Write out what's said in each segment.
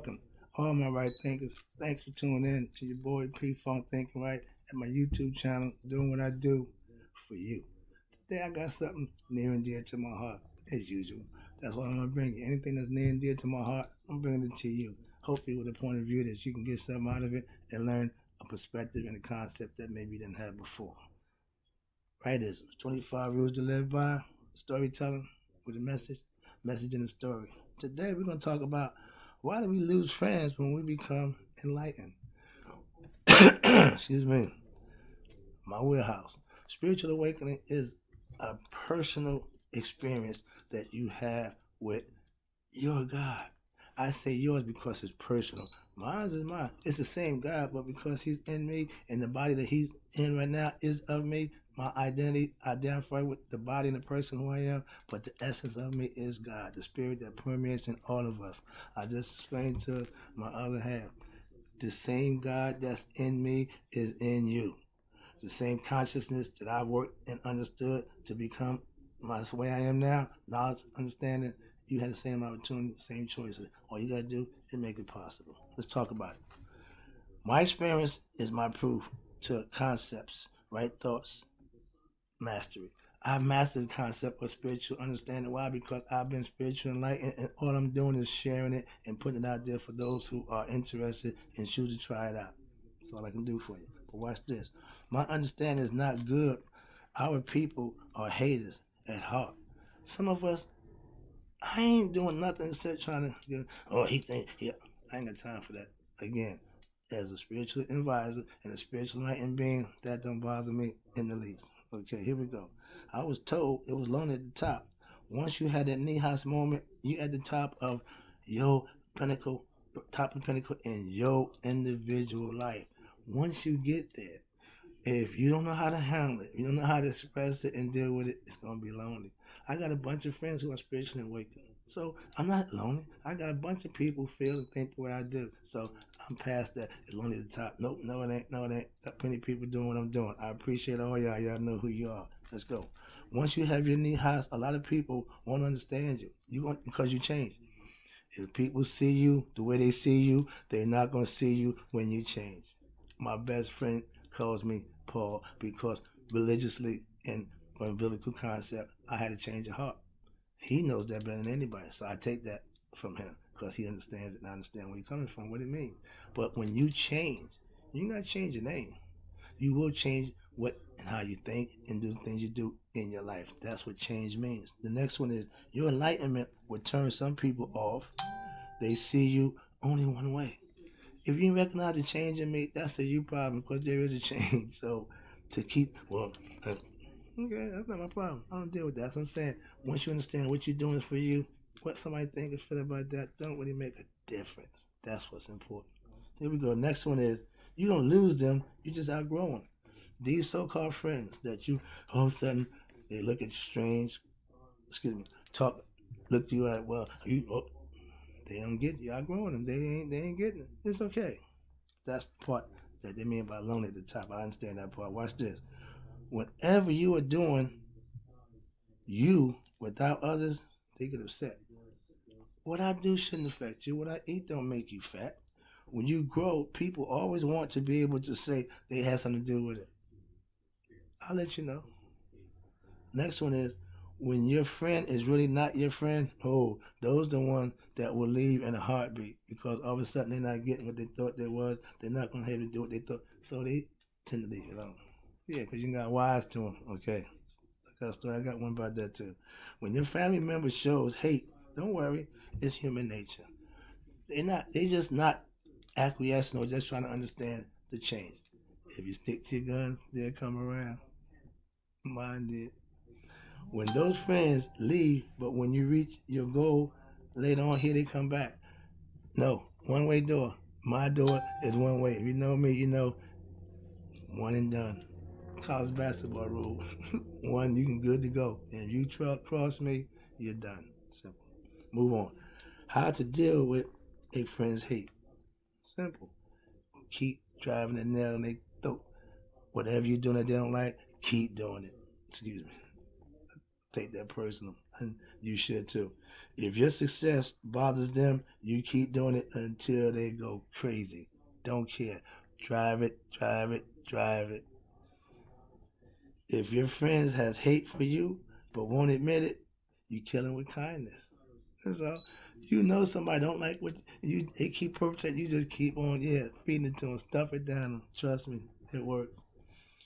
welcome all my right thinkers. Thanks for tuning in to your boy PFUNK Thinking Right at my YouTube channel, doing what I do for you. Today I got something near and dear to my heart, as usual. That's what I'm going to bring you. Anything that's near and dear to my heart, I'm bringing it to you. Hopefully with a point of view that you can get something out of it and learn a perspective and a concept that maybe you didn't have before. Rightism, 25 rules to live by, storytelling with a message in a story. Today we're going to talk about why do we lose friends when we become enlightened? Excuse me. My wheelhouse. Spiritual awakening is a personal experience that you have with your God. I say yours because it's personal. Mine is mine. It's the same God, but because he's in me and the body that he's in right now is of me, my identity identify with the body and the person who I am, but the essence of me is God, the spirit that permeates in all of us. I just explained to my other half. The same God that's in me is in you. The same consciousness that I worked and understood to become my way I am now, knowledge, understanding, you had the same opportunity, same choices. All you gotta do is make it possible. Let's talk about it. My experience is my proof to concepts, right thoughts, mastery. I've mastered the concept of spiritual understanding. Why? Because I've been spiritual enlightened, and all I'm doing is sharing it and putting it out there for those who are interested and choose to try it out. That's all I can do for you. But watch this. My understanding is not good. Our people are haters at heart. Some of us, I ain't doing nothing except trying to get, I ain't got time for that. Again, as a spiritual advisor and a spiritual enlightened being, that don't bother me in the least. Okay, here we go. I was told it was lonely at the top. Once you had that knee-high moment, you at the top of your pinnacle, top of the pinnacle in your individual life. Once you get there, if you don't know how to handle it, you don't know how to express it and deal with it, it's going to be lonely. I got a bunch of friends who are spiritually awakened. So I'm not lonely. I got a bunch of people who feel and think the way I do. So I'm past that. It's lonely at the top. Nope, no it ain't. No it ain't. Got plenty of people doing what I'm doing. I appreciate all y'all. Y'all know who you are. Let's go. Once you have your knee highs, a lot of people won't understand you. Because you change. If people see you the way they see you, they're not going to see you when you change. My best friend calls me Paul because religiously and from a biblical concept, I had to change of heart. He knows that better than anybody, so I take that from him because he understands it and I understand where you're coming from, what it means. But when you change, you ain't got to change your name. You will change what and how you think and do the things you do in your life. That's what change means. The next one is your enlightenment will turn some people off. They see you only one way. If you recognize the change in me, that's a you problem because there is a change. So to keep, okay, that's not my problem. I don't deal with that. That's what I'm saying. Once you understand what you're doing for you, what somebody think and feel about that don't really make a difference. That's what's important. Here we go. Next one is you don't lose them, you just outgrow them. These so-called friends that you all of a sudden they look at you strange, look to you like, they don't get you. Outgrowing them. They ain't getting it. It's okay. That's the part that they mean by lonely at the top. I understand that part. Watch this. Whatever you are doing, you without others, they get upset. What I do shouldn't affect you. What I eat don't make you fat. When you grow, people always want to be able to say they had something to do with it. I'll let you know. Next one is when your friend is really not your friend, those the ones that will leave in a heartbeat because all of a sudden they're not getting what they thought they was. They're not going to have to do what they thought. So they tend to leave it alone. Yeah, because you got wise to them. Okay. I got a story. I got one about that too. When your family member shows hate, don't worry. It's human nature. They just not acquiescing or just trying to understand the change. If you stick to your guns, they'll come around. Mine did. When those friends leave, but when you reach your goal, later on here they come back. No, one-way door. My door is one way. If you know me, you know one and done. College basketball rule. One, you can good to go. And if you cross me, you're done. Simple. Move on. How to deal with a friend's hate. Simple. Keep driving the nail in their throat. Whatever you're doing that they don't like, keep doing it. Excuse me. Take that personal, and you should too. If your success bothers them, you keep doing it until they go crazy. Don't care. Drive it, drive it, drive it. If your friends has hate for you but won't admit it, you kill them with kindness. That's all. You know somebody don't like what you they keep perpetrating. You just keep on, feeding it to them, stuff it down them. Trust me, it works.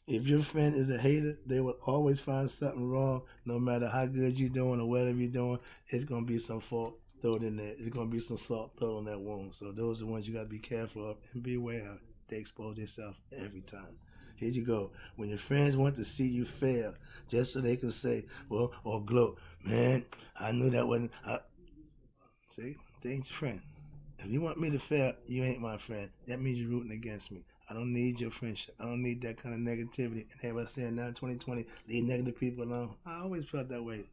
If your friend is a hater, they will always find something wrong, no matter how good you're doing or whatever you're doing. It's gonna be some fault thrown in there. It's gonna be some salt thrown on that wound. So those are the ones you gotta be careful of and be aware of. They expose themselves every time. Here you go. When your friends want to see you fail, just so they can say, well, or gloat, man, I knew that wasn't. See, they ain't your friend. If you want me to fail, you ain't my friend. That means you're rooting against me. I don't need your friendship. I don't need that kind of negativity. And everybody saying now in 2020, leave negative people alone. I always felt that way.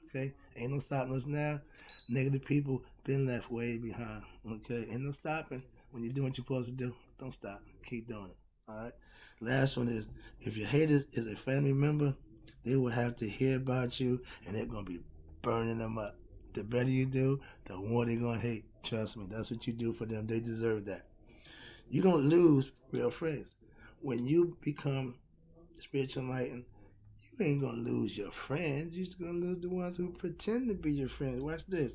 Okay? Ain't no stopping us now. Negative people been left way behind. Okay? Ain't no stopping. When you're doing what you're supposed to do, don't stop. Keep doing it. Alright? Last one is, if your hater is a family member, they will have to hear about you and they're going to be burning them up. The better you do, the more they're going to hate. Trust me, that's what you do for them. They deserve that. You don't lose real friends. When you become spiritual enlightened, you ain't going to lose your friends. You're just going to lose the ones who pretend to be your friends. Watch this.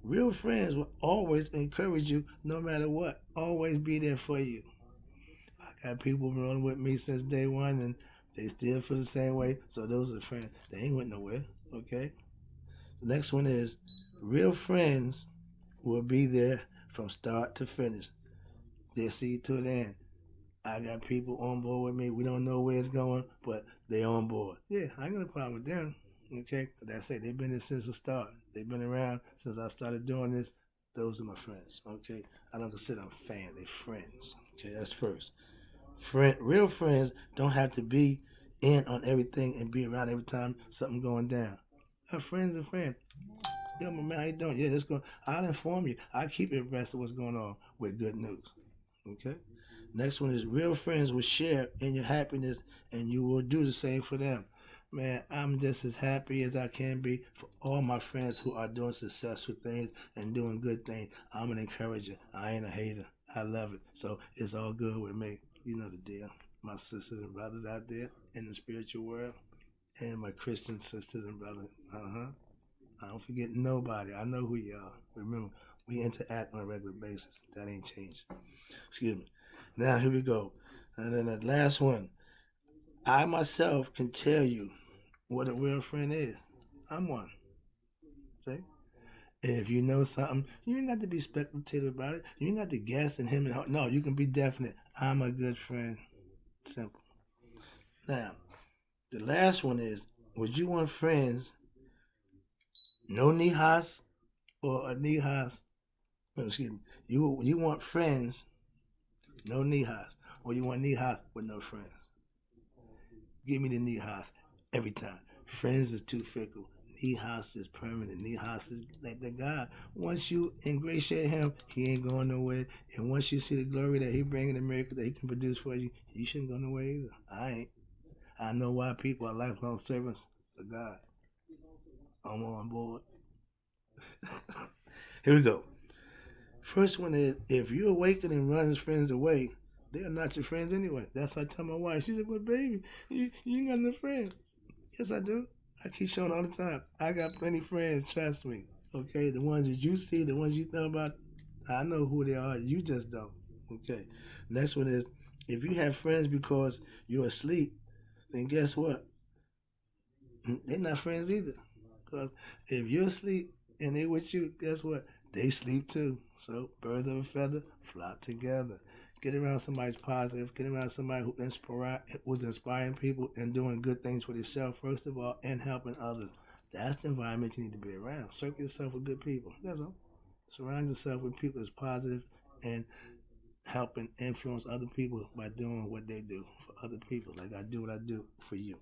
Real friends will always encourage you no matter what. Always be there for you. I got people rolling with me since day one and they still feel the same way. So those are friends. They ain't went nowhere. Okay? The next one is, real friends will be there from start to finish. They'll see you to the end. I got people on board with me. We don't know where it's going, but they on board. Yeah, I ain't got a problem with them. Okay? That's it. They've been there since the start. They've been around since I started doing this. Those are my friends. Okay? I don't consider them fans. They're friends. Okay, that's first. Real friends don't have to be in on everything and be around every time something going down. A friend's a friend. Yo, my man, how you doing? Yeah, let's go. I'll inform you. I'll keep you abreast of what's going on with good news. Okay? Next one is, real friends will share in your happiness and you will do the same for them. Man, I'm just as happy as I can be for all my friends who are doing successful things and doing good things. I'm an encourager. I ain't a hater. I love it. So it's all good with me. You know the deal. My sisters and brothers out there in the spiritual world and my Christian sisters and brothers. I don't forget nobody. I know who you are. Remember, we interact on a regular basis. That ain't changed. Excuse me. Now, here we go. And then the last one. I myself can tell you what a real friend is. I'm one. See? If you know something, you ain't got to be speculative about it. You ain't got to guess in him and her. No, you can be definite. I'm a good friend. Simple. Now, the last one is, would you want friends, no nihas or a nihas? Excuse me. You want friends, no nihas, or you want nihas with no friends? Give me the nihas every time. Friends is too fickle. Nihas is permanent. Nihas is like the God. Once you ingratiate him, he ain't going nowhere. And once you see the glory that he bringing, the miracle that he can produce for you, you shouldn't go nowhere either. I ain't. I know why people are lifelong servants of God. I'm on board. Here we go. First one is, if you awaken and runs friends away, they are not your friends anyway. That's what I tell my wife. She said, "But baby, you ain't got no friends." Yes, I do. I keep showing all the time. I got plenty of friends, trust me. Okay, the ones that you see, the ones you know about, I know who they are. You just don't. Okay. Next one is, if you have friends because you're asleep, then guess what? They're not friends either. Because if you're asleep and they with you, guess what? They sleep too. So birds of a feather flock together. Get around somebody's positive. Get around somebody who's inspiring people and doing good things for yourself, first of all, and helping others. That's the environment you need to be around. Circle yourself with good people. That's all. Surround yourself with people that's positive and helping influence other people by doing what they do for other people. Like I do what I do for you.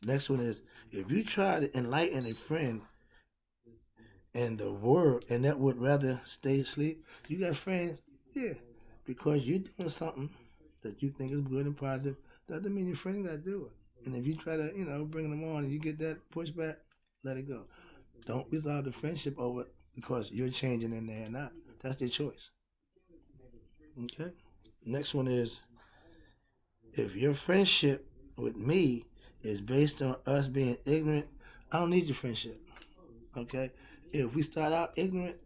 Next one is, if you try to enlighten a friend and the world and that would rather stay asleep, you got friends, yeah, because you're doing something that you think is good and positive, doesn't mean your friend got to do it. And if you try to, bring them on and you get that pushback, let it go. Don't resolve the friendship over because you're changing in there or not. That's their choice. Okay. Next one is, if your friendship with me is based on us being ignorant, I don't need your friendship. Okay. If we start out ignorant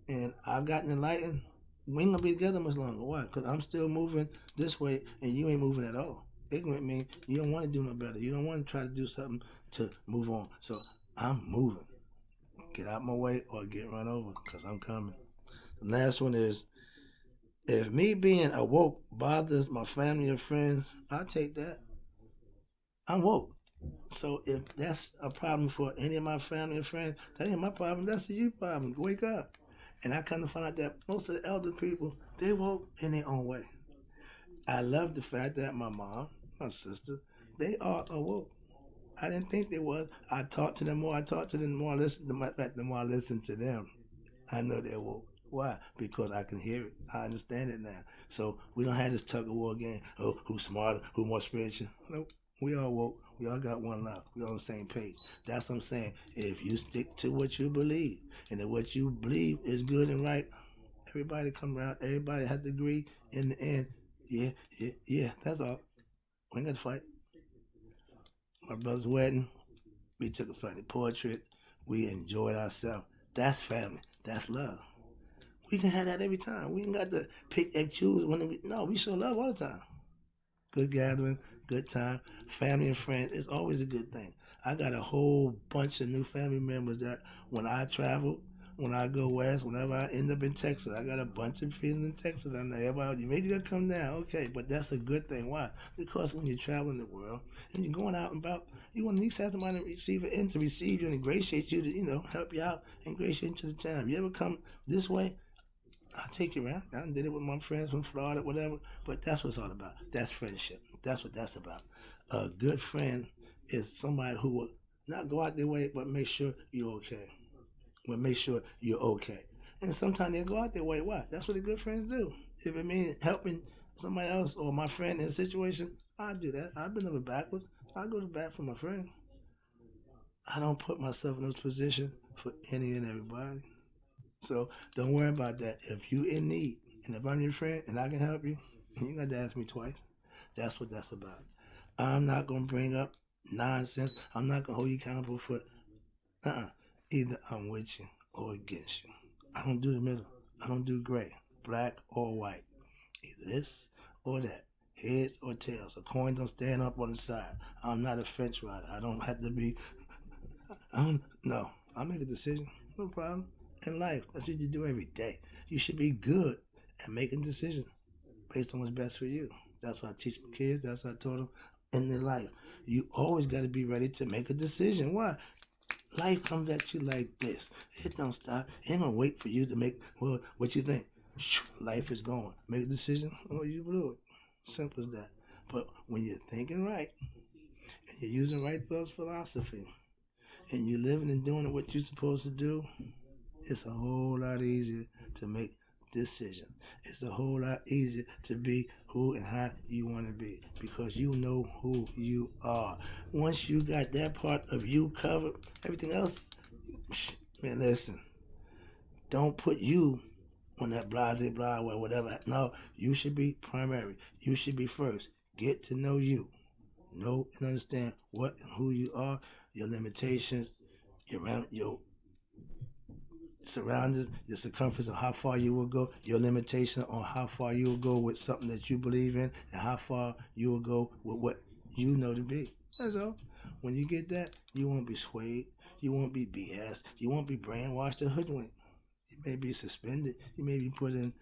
and I've gotten enlightened, we ain't gonna be together much longer. Why? Because I'm still moving this way and you ain't moving at all. Ignorant means you don't want to do no better. You don't want to try to do something to move on. So I'm moving. Get out my way or get run over because I'm coming. The last one is, if me being awoke bothers my family or friends, I'll take that. I'm woke. So if that's a problem for any of my family and friends, that ain't my problem. That's a you problem. Wake up. And I kind of find out that most of the elder people, they woke in their own way. I love the fact that my mom, my sister, they are awoke. I didn't think they was. I talked to them more. I talked to them more. Listen to my fact, the more I listen to them, I know they're woke. Why? Because I can hear it. I understand it now. So we don't have this tug of war game. Oh, who's smarter? Who more spiritual? Nope. We all woke. We all got one love. We all on the same page. That's what I'm saying. If you stick to what you believe, and if what you believe is good and right, everybody come around. Everybody has to agree in the end. Yeah, yeah, yeah. That's all. We ain't got to fight. My brother's wedding, we took a family portrait. We enjoyed ourselves. That's family. That's love. We can have that every time. We ain't got to pick and choose no, we show love all the time. Good gathering, good time, family and friends. It's always a good thing. I got a whole bunch of new family members that when I travel, when I go west, whenever I end up in Texas, I got a bunch of friends in Texas. I know everybody, you maybe they'll come down, okay, but that's a good thing. Why? Because when you're traveling the world and you're going out and about, you want to at least have somebody to receive it in to receive you and ingratiate you to, help you out, ingratiate into the time. You ever come this way? I'll take you around. I did it with my friends from Florida, whatever. But that's what it's all about. That's friendship. That's what that's about. A good friend is somebody who will not go out their way, but make sure you're okay. Well, make sure you're okay. And sometimes they go out their way. Why? That's what the good friends do. If it means helping somebody else or my friend in a situation, I do that. I've been over backwards. I go to bat for my friend. I don't put myself in those positions for any and everybody. So don't worry about that. If you in need, and if I'm your friend and I can help you, you ain't got to ask me twice. That's what that's about. I'm not gonna bring up nonsense. I'm not gonna hold you accountable for either I'm with you or against you. I don't do the middle. I don't do gray, black or white. Either this or that. Heads or tails. A coin don't stand up on the side. I'm not a fence rider. I don't have to be. No. I make a decision. No problem. In life, that's what you do every day. You should be good at making decisions based on what's best for you. That's what I teach my kids. That's what I taught them in their life. You always got to be ready to make a decision. Why? Life comes at you like this. It don't stop. It ain't gonna wait for you to make, well, what you think. Life is going. Make a decision, or you blew it. Simple as that. But when you're thinking right, and you're using right thoughts philosophy, and you're living and doing what you're supposed to do, it's a whole lot easier to make decisions. It's a whole lot easier to be who and how you want to be because you know who you are. Once you got that part of you covered, everything else, man, listen, don't put you on that blase blah or whatever. No, you should be primary. You should be first. Get to know you. Know and understand what and who you are, your limitations, your surroundings, your circumference of how far you will go, your limitation on how far you will go with something that you believe in, and how far you will go with what you know to be. That's all. When you get that, you won't be swayed. You won't be BS. You won't be brainwashed or hoodwinked. You may be suspended. You may be put in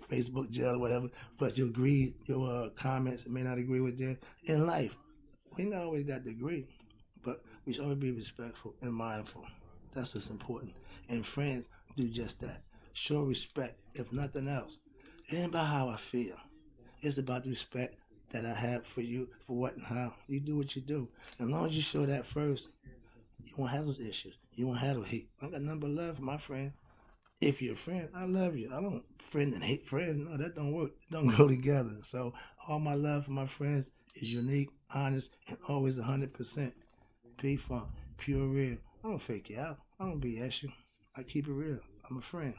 Facebook jail or whatever, but your comments may not agree with them. In life, we not always got to agree, but we should always be respectful and mindful. That's what's important. And friends do just that. Show respect, if nothing else. It ain't about how I feel. It's about the respect that I have for you, for what and how. You do what you do. As long as you show that first, you won't have those issues. You won't have those hate. I got nothing but love for my friend. If you're a friend, I love you. I don't friend and hate friends. No, that don't work. It don't go together. So all my love for my friends is unique, honest, and always 100% PFUNK, pure real. I don't fake you out. I don't BS you. I keep it real. I'm a friend.